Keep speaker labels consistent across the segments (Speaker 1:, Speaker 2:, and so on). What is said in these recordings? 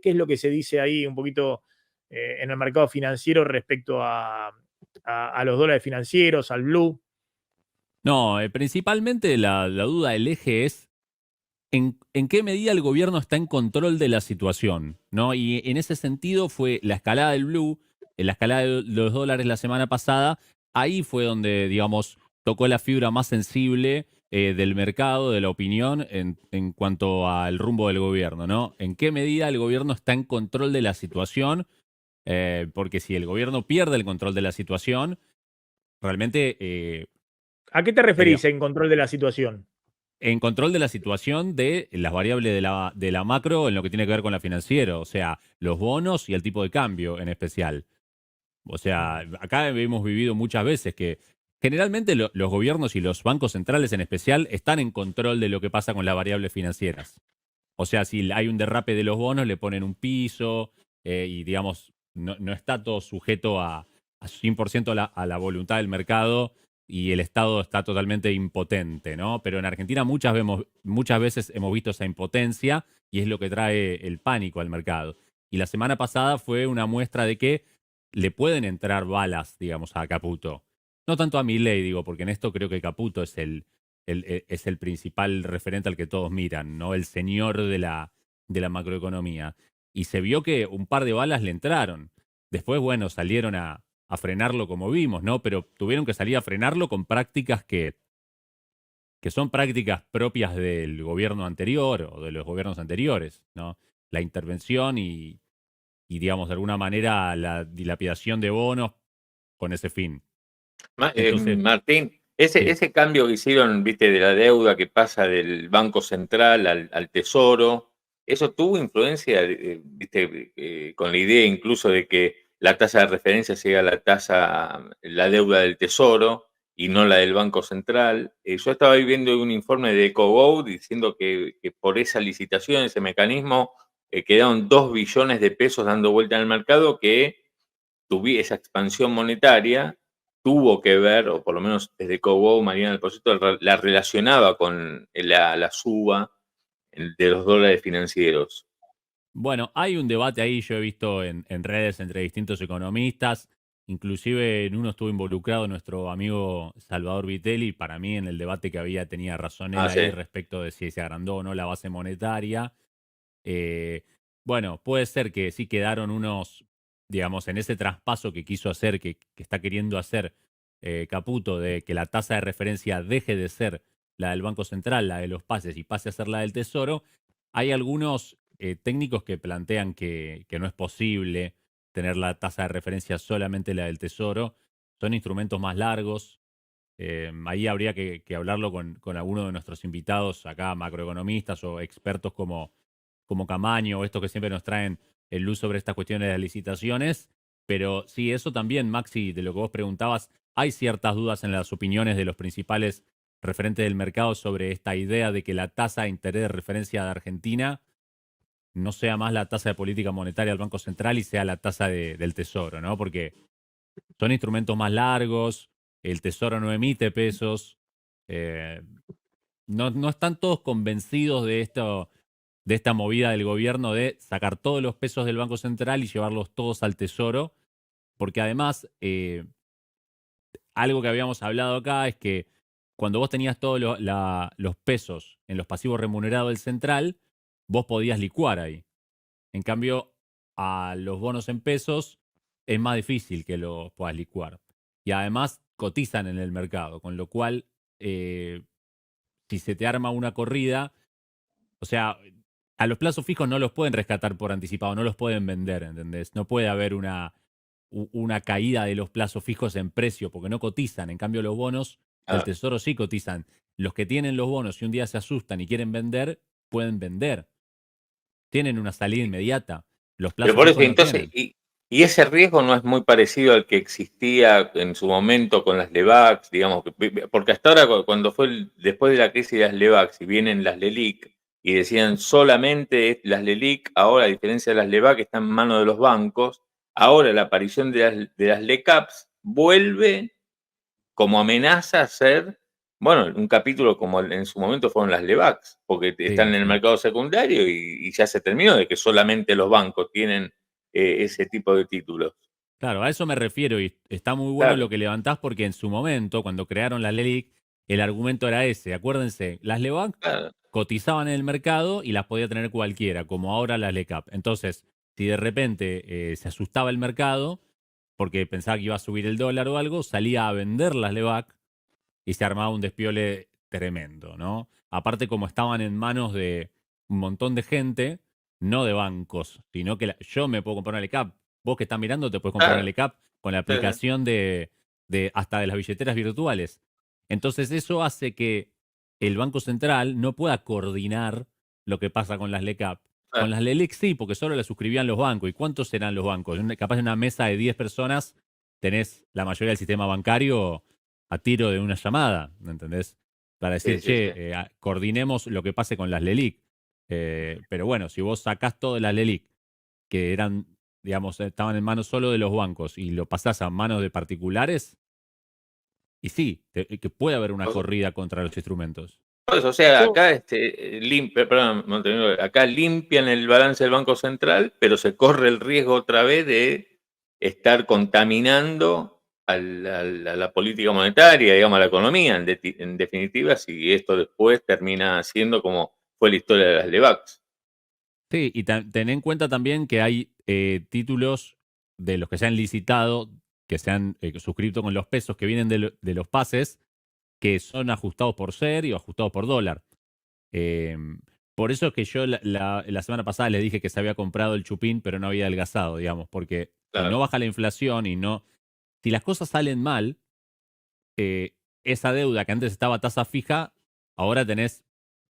Speaker 1: ¿Qué es lo que se dice ahí un poquito en el mercado financiero respecto a los dólares financieros, al blue?
Speaker 2: No, principalmente la duda, el eje es en qué medida el gobierno está en control de la situación, ¿no? Y en ese sentido fue la escalada del blue, la escalada de los dólares la semana pasada, ahí fue donde, digamos, tocó la fibra más sensible del mercado, de la opinión, en cuanto al rumbo del gobierno, ¿no? En qué medida el gobierno está en control de la situación, porque si el gobierno pierde el control de la situación, realmente
Speaker 1: ¿A qué te
Speaker 2: sería
Speaker 1: referís en control de la situación?
Speaker 2: en control de la situación de las variables de la macro en lo que tiene que ver con la financiera, o sea, los bonos y el tipo de cambio en especial. O sea,
Speaker 1: Mm.
Speaker 2: acá hemos vivido muchas veces que generalmente los gobiernos y los bancos centrales en especial están en control de lo que pasa con las variables financieras. O sea, si hay un derrape de los bonos, le ponen un piso y, digamos, no está todo sujeto a 100% a la voluntad del mercado y el Estado está totalmente impotente, ¿no? Pero en Argentina muchas veces hemos visto esa impotencia y es lo que trae el pánico al mercado. Y la semana pasada fue una muestra de que le pueden entrar balas, digamos, a Caputo. No tanto a Milei, digo, porque en esto creo que Caputo es es el principal referente al que todos miran, ¿no? El señor de la macroeconomía. Y se vio que un par de balas le entraron. Después, bueno, salieron a frenarlo como vimos, ¿no? Pero tuvieron que salir a frenarlo con prácticas que son prácticas propias del gobierno anterior o de los gobiernos anteriores, ¿no? La intervención digamos, de alguna manera, la dilapidación de bonos con ese fin. Entonces,
Speaker 3: Martín,
Speaker 2: sí.
Speaker 3: ese cambio que hicieron, viste, de la deuda que pasa del Banco Central al Tesoro, ¿eso tuvo influencia, viste, con la idea incluso de que la tasa de referencia sea la deuda del Tesoro y no la del Banco Central? Yo estaba ahí viendo un informe de EcoGo diciendo que por esa licitación, ese mecanismo, quedaron 2 billones de pesos dando vuelta en el mercado que esa expansión monetaria tuvo que ver, o por lo menos desde Cobo, Mariana del Pocito la relacionaba con la suba de los dólares financieros.
Speaker 2: Bueno, hay un debate ahí, yo he visto en redes entre distintos economistas, inclusive en uno estuvo involucrado nuestro amigo Salvador Vitelli, para mí en el debate que había tenía razón él
Speaker 3: Ah,
Speaker 2: ahí
Speaker 3: sí.
Speaker 2: respecto de si se agrandó o no la base monetaria. Eh, bueno, puede ser que sí quedaron unos, digamos, en ese traspaso que quiso hacer, que está queriendo hacer Caputo, de que la tasa de referencia deje de ser la del Banco Central, la de los pases, y pase a ser la del Tesoro. Hay algunos técnicos que plantean que no es posible tener la tasa de referencia solamente la del Tesoro. Son instrumentos más largos. Ahí habría que hablarlo con alguno de nuestros invitados acá, macroeconomistas o expertos como Camaño o estos que siempre nos traen el luz sobre estas cuestiones de las licitaciones. Pero sí, eso también, Maxi, de lo que vos preguntabas, hay ciertas dudas en las opiniones de los principales referentes del mercado sobre esta idea de que la tasa de interés de referencia de Argentina no sea más la tasa de política monetaria del Banco Central y sea la tasa del Tesoro, ¿no? Porque son instrumentos más largos, el Tesoro no emite pesos, eh, no están todos convencidos de esto, de esta movida del gobierno de sacar todos los pesos del Banco Central y llevarlos todos al Tesoro, porque además, algo que habíamos hablado acá es que cuando vos tenías todos los pesos en los pasivos remunerados del central, vos podías licuar ahí. En cambio, a los bonos en pesos es más difícil que los puedas licuar. Y además cotizan en el mercado, con lo cual, eh, si se te arma una corrida, o sea, a los plazos fijos no los pueden rescatar por anticipado, no los pueden vender, ¿entendés? No puede haber una caída de los plazos fijos en precio porque no cotizan. En cambio, los bonos del
Speaker 3: Ah,
Speaker 2: Tesoro sí cotizan. Los que tienen los bonos y un día se asustan y quieren vender, pueden vender. Tienen una salida inmediata. Los
Speaker 3: pero
Speaker 2: plazos
Speaker 3: por eso,
Speaker 2: fijos no
Speaker 3: entonces,
Speaker 2: tienen.
Speaker 3: y ese riesgo no es muy parecido al que existía en su momento con las LEVAX, digamos, porque hasta ahora cuando después de la crisis de las LEVAX y vienen las LELIC y decían solamente las LELIC, ahora a diferencia de las LEVAC están en manos de los bancos, ahora la aparición de las LECAPs vuelve como amenaza a ser Bueno, un capítulo como en su momento fueron las LEVACs, porque están en el
Speaker 2: sí.
Speaker 3: mercado secundario y ya se terminó de que solamente los bancos tienen ese tipo de títulos.
Speaker 2: Claro, a eso me refiero y está muy bueno lo
Speaker 3: Claro,
Speaker 2: que levantás porque en su momento, cuando crearon la LELIC, el argumento era ese. Acuérdense, las LEBAC
Speaker 3: claro,
Speaker 2: cotizaban en el mercado y las podía tener cualquiera, como ahora las LECAP. Entonces, si de repente se asustaba el mercado porque pensaba que iba a subir el dólar o algo, salía a vender las LEBAC y se armaba un despiole tremendo, ¿no? Aparte, como estaban en manos de un montón de gente, no de bancos, sino que yo me puedo comprar una LECAP. Vos que estás mirando te puedes comprar una
Speaker 3: claro.
Speaker 2: LECAP con la
Speaker 3: Sí, sí,
Speaker 2: aplicación de hasta de las billeteras virtuales. Entonces eso hace que el Banco Central no pueda coordinar lo que pasa con las LECAP. Con
Speaker 3: claro.
Speaker 2: las LELIC sí, porque solo las suscribían los bancos. ¿Y cuántos serán los bancos? Capaz en una mesa de 10 personas tenés la mayoría del sistema bancario a tiro de una llamada, ¿me entendés? Para
Speaker 3: Sí,
Speaker 2: decir,
Speaker 3: sí, sí.
Speaker 2: che, coordinemos lo que pase con las LELIC. Pero bueno, si vos sacás todo de las LELIC, que eran, digamos, estaban en manos solo de los bancos, y lo pasás a manos de particulares, y sí, que puede haber una
Speaker 3: O
Speaker 2: corrida contra los instrumentos.
Speaker 3: o sea,
Speaker 1: Yo,
Speaker 3: acá perdón, Montenegro, acá limpian el balance del Banco Central, pero se corre el riesgo otra vez de estar contaminando a la política monetaria, digamos, a la economía, en definitiva, si esto después termina siendo como fue la historia de las LEVACs.
Speaker 2: Sí, y ten en cuenta también que hay títulos de los que se han licitado, que se han suscrito con los pesos que vienen de los pases, que son ajustados por ser y ajustados por dólar. Eh, por eso es que yo la semana pasada les dije que se había comprado el chupín, pero no había adelgazado, digamos, porque si no
Speaker 3: Claro,
Speaker 2: baja la inflación y no. Si las cosas salen mal, esa deuda que antes estaba a tasa fija, ahora tenés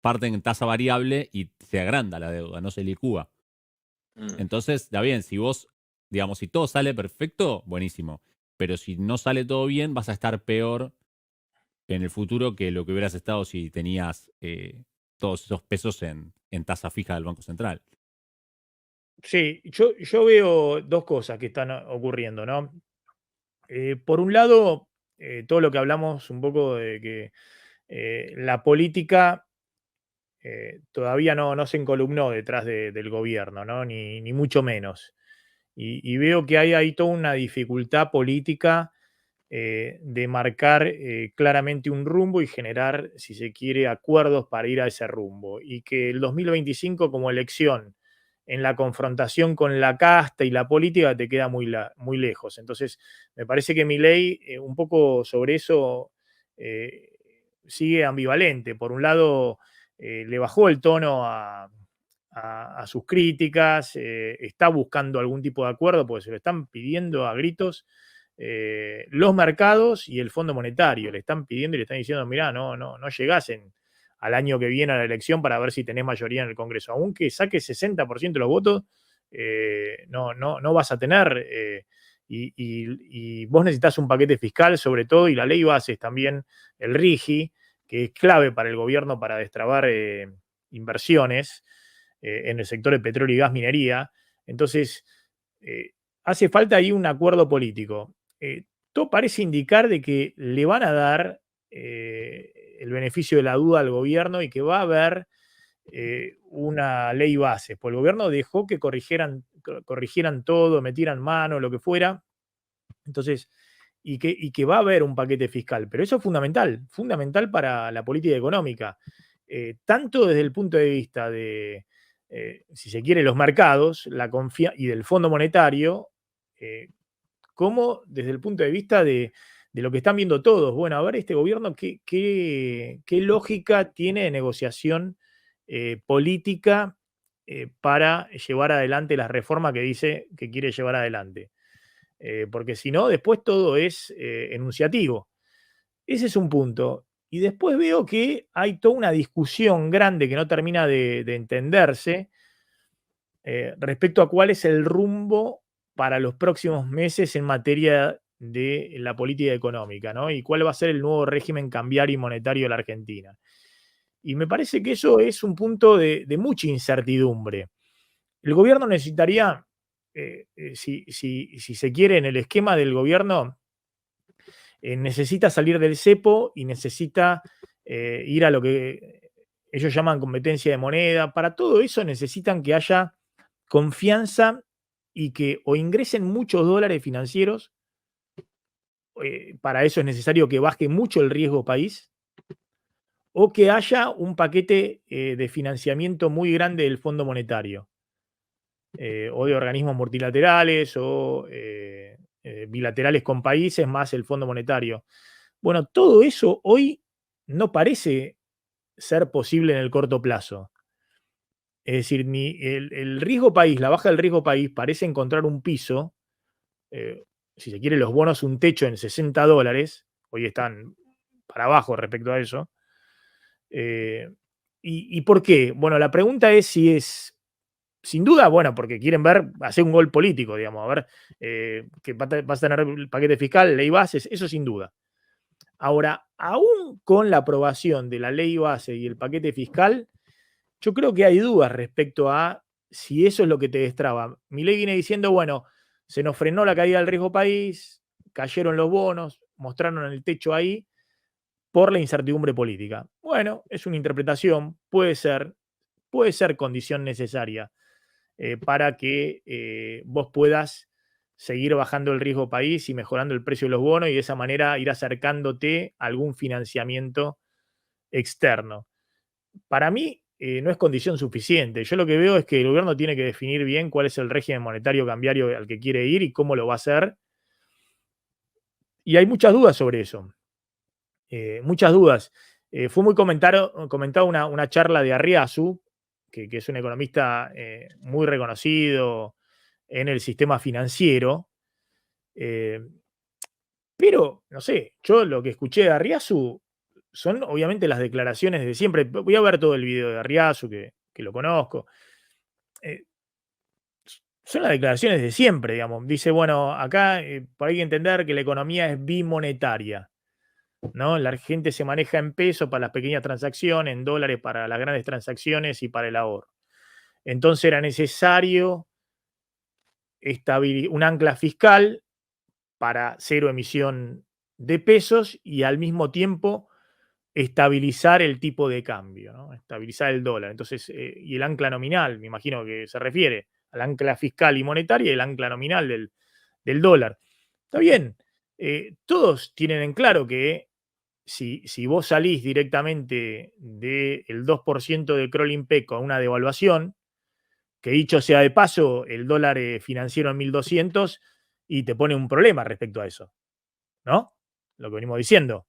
Speaker 2: parte en tasa variable y se agranda la deuda, no se licúa.
Speaker 3: mm,
Speaker 2: Entonces, está bien, si vos, digamos, si todo sale perfecto, buenísimo. Pero si no sale todo bien, vas a estar peor en el futuro que lo que hubieras estado si tenías todos esos pesos en tasa fija del Banco Central.
Speaker 1: sí, yo veo dos cosas que están ocurriendo, ¿no? Por un lado, todo lo que hablamos un poco de que la política todavía no se encolumnó detrás del gobierno, ¿no? Ni mucho menos. Y veo que hay ahí toda una dificultad política de marcar claramente un rumbo y generar, si se quiere, acuerdos para ir a ese rumbo. Y que el 2025 como elección en la confrontación con la casta y la política te queda muy lejos. Entonces, me parece que Milei un poco sobre eso eh, sigue ambivalente. Por un lado, le bajó el tono a sus críticas, está buscando algún tipo de acuerdo porque se lo están pidiendo a gritos los mercados y el Fondo Monetario. Le están pidiendo y le están diciendo, mirá, no llegás al año que viene a la elección para ver si tenés mayoría en el Congreso. Aunque saques 60% de los votos, no vas a tener. Y vos necesitas un paquete fiscal sobre todo y la ley bases también, el RIGI, que es clave para el gobierno para destrabar inversiones en el sector de petróleo y gas minería. Entonces, hace falta ahí un acuerdo político. Todo parece indicar de que le van a dar el beneficio de la duda al gobierno y que va a haber una ley base. Pues el gobierno dejó que corrigieran todo, metieran mano, lo que fuera. Entonces, y que va a haber un paquete fiscal. Pero eso es fundamental para la política económica. Tanto desde el punto de vista de, si se quiere, los mercados y del Fondo Monetario, eh, como desde el punto de vista de lo que están viendo todos. Bueno, a ver, este gobierno, ¿qué lógica tiene de negociación política para llevar adelante las reformas que dice que quiere llevar adelante? Porque si no, después todo es enunciativo. Ese es un punto. Y después veo que hay toda una discusión grande que no termina de entenderse respecto a cuál es el rumbo para los próximos meses en materia de la política económica, ¿no? Y cuál va a ser el nuevo régimen cambiario y monetario de la Argentina. Y me parece que eso es un punto de mucha incertidumbre. El gobierno necesitaría, si se quiere, en el esquema del gobierno, necesita salir del cepo y necesita ir a lo que ellos llaman competencia de moneda. Para todo eso necesitan que haya confianza y que o ingresen muchos dólares financieros, para eso es necesario que baje mucho el riesgo país, o que haya un paquete de financiamiento muy grande del Fondo Monetario, o de organismos multilaterales o bilaterales con países más el Fondo Monetario. Bueno, todo eso hoy no parece ser posible en el corto plazo. Es decir, ni el riesgo país, la baja del riesgo país parece encontrar un piso, si se quiere, los bonos un techo en $60, hoy están para abajo respecto a eso. ¿Y por qué? Bueno, la pregunta es si es, sin duda, bueno, porque quieren ver, hacer un gol político, digamos, a ver, que vas a tener el paquete fiscal, ley bases, eso sin duda. Ahora, aún con la aprobación de la ley base y el paquete fiscal, yo creo que hay dudas respecto a si eso es lo que te destraba. Milei viene diciendo, bueno, se nos frenó la caída del riesgo país, cayeron los bonos, mostraron el techo ahí por la incertidumbre política. Bueno, es una interpretación, puede ser condición necesaria para que vos puedas seguir bajando el riesgo país y mejorando el precio de los bonos y de esa manera ir acercándote a algún financiamiento externo. Para mí no es condición suficiente. Yo lo que veo es que el gobierno tiene que definir bien cuál es el régimen monetario cambiario al que quiere ir y cómo lo va a hacer. Y hay muchas dudas sobre eso. Muchas dudas. Fue muy comentado una charla de Arriazu, que es un economista muy reconocido en el sistema financiero. Pero, no sé, yo lo que escuché de Arriazu son obviamente las declaraciones de siempre. Voy a ver todo el video de Arriazu, que lo conozco. Son las declaraciones de siempre, digamos. Dice, bueno, acá por ahí hay que entender que la economía es bimonetaria, ¿no? La gente se maneja en pesos para las pequeñas transacciones, en dólares para las grandes transacciones y para el ahorro. Entonces era necesario un ancla fiscal para cero emisión de pesos y al mismo tiempo estabilizar el tipo de cambio, ¿no? Estabilizar el dólar. Entonces, y el ancla nominal, me imagino que se refiere al ancla fiscal y monetaria y el ancla nominal del dólar. Está bien, todos tienen en claro que si vos salís directamente del 2% de crawling peg con una devaluación, que dicho sea de paso, el dólar financiero en 1200 y te pone un problema respecto a eso, ¿no? Lo que venimos diciendo.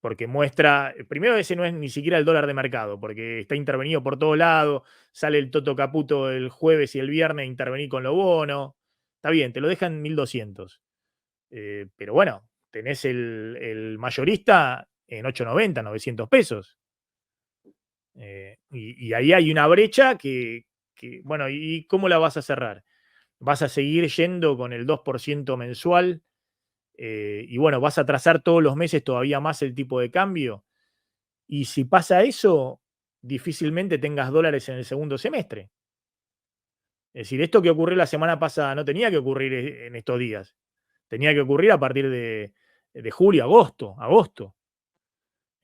Speaker 1: Porque muestra, primero ese no es ni siquiera el dólar de mercado, porque está intervenido por todo lado, sale el Toto Caputo el jueves y el viernes a intervenir con los bonos. Está bien, te lo dejan en 1200. Pero bueno, tenés el mayorista en 890, 900 pesos. Y ahí hay una brecha bueno, ¿y cómo la vas a cerrar? ¿Vas a seguir yendo con el 2% mensual? Y bueno, ¿vas a trazar todos los meses todavía más el tipo de cambio? Y si pasa eso, difícilmente tengas dólares en el segundo semestre. Es decir, esto que ocurrió la semana pasada no tenía que ocurrir en estos días. Tenía que ocurrir a partir de julio, agosto.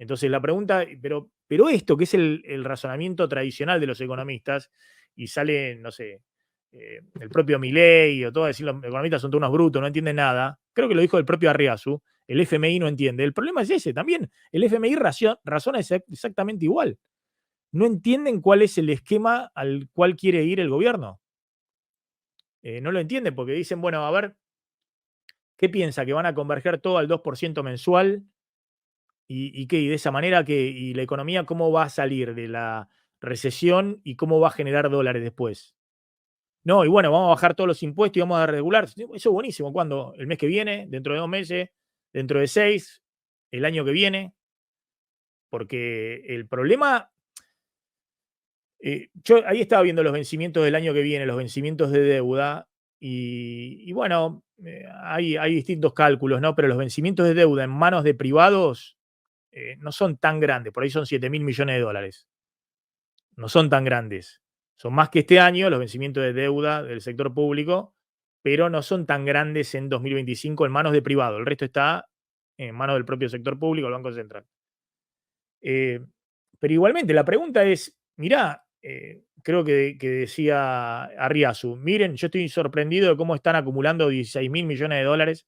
Speaker 1: Entonces la pregunta, pero esto que es el razonamiento tradicional de los economistas, y sale, no sé, el propio Milei o todo a decir los economistas son todos unos brutos, no entienden nada. Creo que lo dijo el propio Arriazu, el FMI no entiende. El problema es ese también. El FMI razona exactamente igual. No entienden cuál es el esquema al cual quiere ir el gobierno. No lo entienden porque dicen, bueno, a ver, ¿qué piensa? ¿Que van a converger todo al 2% mensual? ¿Y qué? Y de esa manera, ¿y la economía cómo va a salir de la recesión y cómo va a generar dólares después? No, y bueno, vamos a bajar todos los impuestos y vamos a regular. Eso es buenísimo. ¿Cuándo? ¿El mes que viene? ¿Dentro de 2 meses? ¿Dentro de 6? ¿El año que viene? Porque el problema, yo ahí estaba viendo los vencimientos del año que viene, los vencimientos de deuda, y bueno, hay distintos cálculos, ¿no? Pero los vencimientos de deuda en manos de privados no son tan grandes, por ahí son 7.000 millones de dólares. No son tan grandes. Son más que este año los vencimientos de deuda del sector público, pero no son tan grandes en 2025 en manos de privado. El resto está en manos del propio sector público, el Banco Central. Pero igualmente, la pregunta es, mirá, creo que decía Arriazu, miren, yo estoy sorprendido de cómo están acumulando 16.000 millones de dólares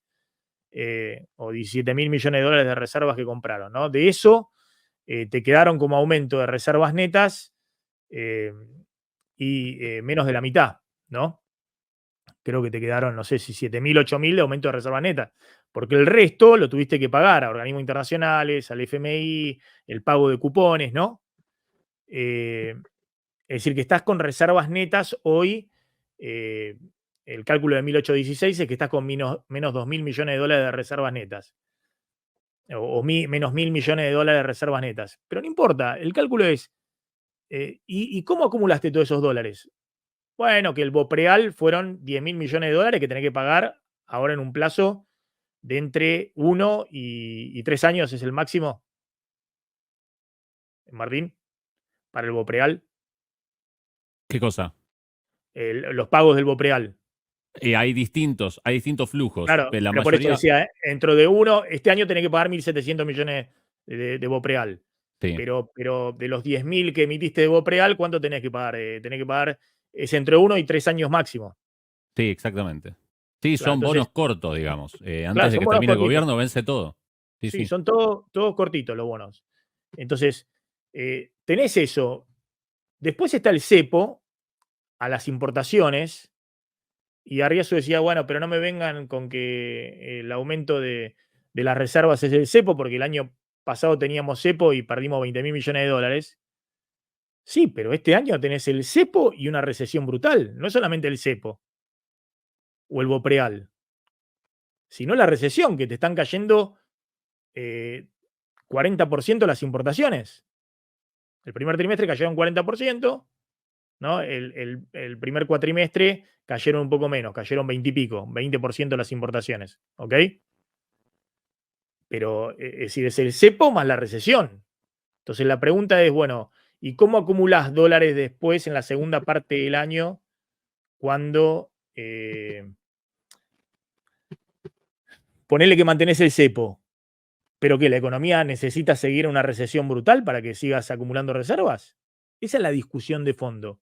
Speaker 1: o 17.000 millones de dólares de reservas que compraron, ¿no? De eso te quedaron como aumento de reservas netas y menos de la mitad, ¿no? Creo que te quedaron, no sé si 7.000, 8.000 de aumento de reservas netas, porque el resto lo tuviste que pagar a organismos internacionales, al FMI, el pago de cupones, ¿no? Es decir, que estás con reservas netas hoy, el cálculo de 1816 es que estás con menos 2.000 millones de dólares de reservas netas, o menos 1.000 millones de dólares de reservas netas. Pero no importa, el cálculo es, ¿y cómo acumulaste todos esos dólares? Bueno, que el Bopreal fueron 10.000 millones de dólares que tenés que pagar ahora en un plazo de entre 1 y 3 años, es el máximo, Martín, para el Bopreal.
Speaker 2: ¿Qué cosa?
Speaker 1: Los pagos del Bopreal.
Speaker 2: Hay distintos flujos.
Speaker 1: Claro,
Speaker 2: La
Speaker 1: pero por eso
Speaker 2: mayoría,
Speaker 1: decía, dentro de uno, este año tenés que pagar 1.700 millones de Bopreal.
Speaker 2: sí,
Speaker 1: Pero de los 10.000 que emitiste de Bopreal, ¿cuánto tenés que pagar? Tenés que pagar, es entre 1 y 3 años máximo.
Speaker 2: sí, exactamente. Sí,
Speaker 1: Claro,
Speaker 2: son
Speaker 1: entonces,
Speaker 2: bonos cortos, digamos.
Speaker 1: claro,
Speaker 2: Antes de
Speaker 1: son
Speaker 2: que
Speaker 1: bonos
Speaker 2: termine el
Speaker 1: cortitos.
Speaker 2: gobierno, vence todo. Sí,
Speaker 1: Sí,
Speaker 2: sí.
Speaker 1: son todos cortitos los bonos. Entonces, tenés eso. Después está el cepo a las importaciones. Y Arriazu decía, bueno, pero no me vengan con que el aumento de las reservas es el cepo, porque el año pasado teníamos cepo y perdimos 20.000 millones de dólares. Sí, pero este año tenés el cepo y una recesión brutal. No es solamente el cepo o el Bopreal, sino la recesión, que te están cayendo 40% las importaciones. El primer trimestre cayeron 40%, ¿no? El primer cuatrimestre cayeron un poco menos, cayeron 20 y pico, 20% las importaciones, ¿ok? Pero es decir, es el cepo más la recesión. Entonces la pregunta es, bueno, ¿y cómo acumulás dólares después en la segunda parte del año cuando ponele que mantenés el cepo, pero que la economía necesita seguir en una recesión brutal para que sigas acumulando reservas? Esa es la discusión de fondo.